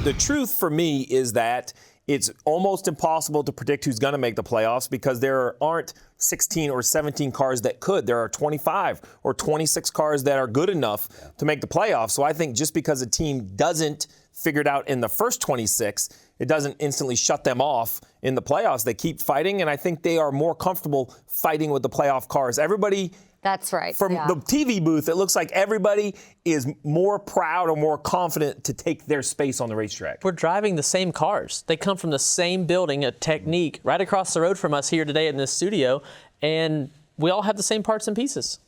the truth for me is that it's almost impossible to predict who's going to make the playoffs because there aren't 16 or 17 cars that could. There are 25 or 26 cars that are good enough to make the playoffs. So I think just because a team doesn't figure it out in the first 26, it doesn't instantly shut them off in the playoffs. They keep fighting, and I think they are more comfortable fighting with the playoff cars. Everybody... That's right. From the TV booth, it looks like everybody is more proud or more confident to take their space on the racetrack. We're driving the same cars. They come from the same building, a Technique, right across the road from us here today in this studio, and we all have the same parts and pieces.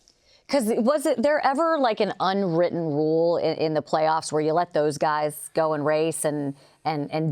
Because was there ever like an unwritten rule in the playoffs where you let those guys go and race and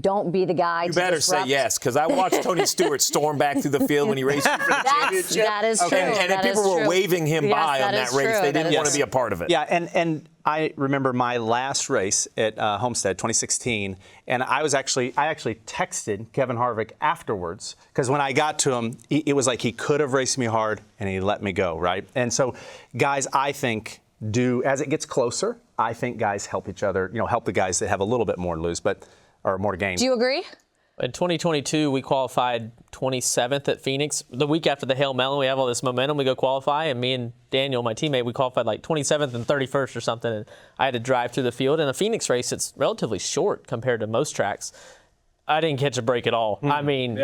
don't be the guy to disrupt? You better say yes, because I watched Tony Stewart storm back through the field when he raced for the championship. That is true. And people were waving him by on that race. They didn't want to be a part of it. Yeah, and I remember my last race at Homestead, 2016, and I actually texted Kevin Harvick afterwards because when I got to him, it was like he could have raced me hard and he let me go, right? And so, guys, I think as it gets closer, I think guys help each other, help the guys that have a little bit more to lose, or more to gain. Do you agree? In 2022, we qualified 27th at Phoenix. The week after the Hail Melon, we have all this momentum. We go qualify, and me and Daniel, my teammate, we qualified like 27th and 31st or something. And I had to drive through the field. In a Phoenix race, it's relatively short compared to most tracks. I didn't catch a break at all. I mean,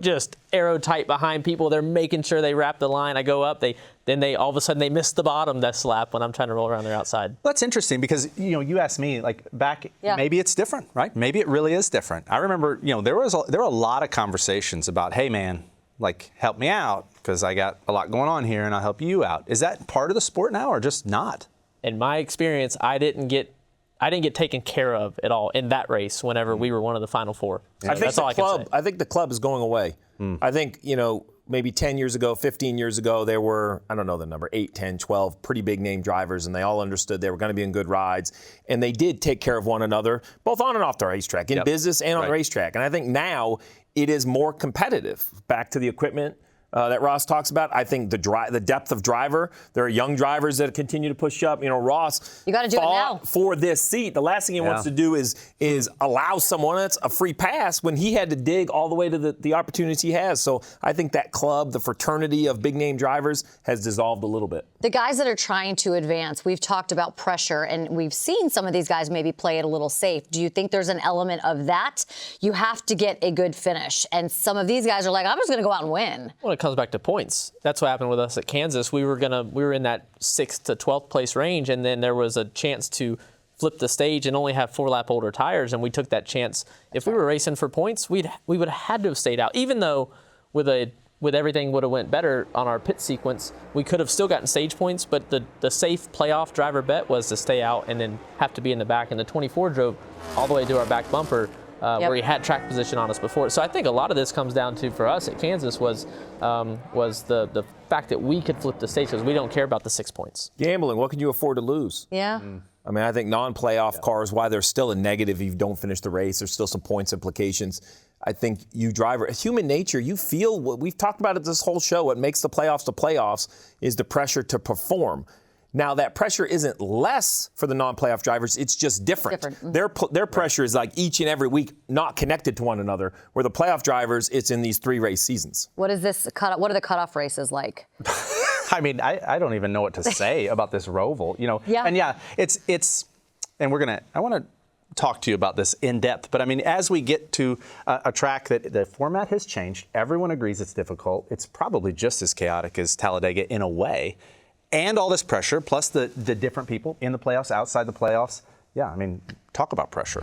just arrow tight behind people. They're making sure they wrap the line. I go up. Then they all of a sudden they miss the bottom that lap when I'm trying to roll around their outside. That's interesting because you asked me like back. Maybe it's different, right? Maybe it really is different. I remember there were a lot of conversations about, hey man, like help me out because I got a lot going on here and I'll help you out. Is that part of the sport now or just not? In my experience, I didn't get taken care of at all in that race whenever we were one of the final four. So that's all I can say. I think the club is going away. I think, maybe 10 years ago, 15 years ago, there were, I don't know the number, 8, 10, 12 pretty big name drivers, and they all understood they were going to be in good rides. And they did take care of one another, both on and off the racetrack, in business and on the racetrack. And I think now it is more competitive. Back to the equipment that Ross talks about. I think the depth of driver. There are young drivers that continue to push up. Ross, you got to do it now for this seat. The last thing he wants to do is allow someone else a free pass when he had to dig all the way to the opportunities he has. So I think that club, the fraternity of big name drivers, has dissolved a little bit. The guys that are trying to advance, we've talked about pressure, and we've seen some of these guys maybe play it a little safe. Do you think there's an element of that? You have to get a good finish, and some of these guys are like, I'm just going to go out and win. Well, it comes back to points. That's what happened with us at Kansas. We were in that 6th to 12th place range, and then there was a chance to flip the stage and only have 4-lap older tires, and we took that chance. If we were racing for points, we would have had to have stayed out, even though with everything would have went better on our pit sequence, we could have still gotten stage points, but the safe playoff driver bet was to stay out and then have to be in the back. And the 24 drove all the way to our back bumper where he had track position on us before. So I think a lot of this comes down to, for us at Kansas, was the fact that we could flip the stage because we don't care about the 6 points. Gambling, what can you afford to lose? Yeah. I mean, I think non-playoff cars, why there's still a negative if you don't finish the race, there's still some points implications. I think you driver, human nature, you feel what we've talked about it this whole show. What makes the playoffs is the pressure to perform. Now, that pressure isn't less for the non-playoff drivers. It's just different. Their pressure is like each and every week, not connected to one another. Where the playoff drivers, it's in these 3 race seasons. What is this? What are the cutoff races like? I mean, I don't even know what to say about this Roval. And it's, and I want to talk to you about this in depth. But I mean, as we get to a track that the format has changed, everyone agrees it's difficult. It's probably just as chaotic as Talladega in a way. And all this pressure, plus the different people in the playoffs, outside the playoffs. Yeah, I mean, talk about pressure.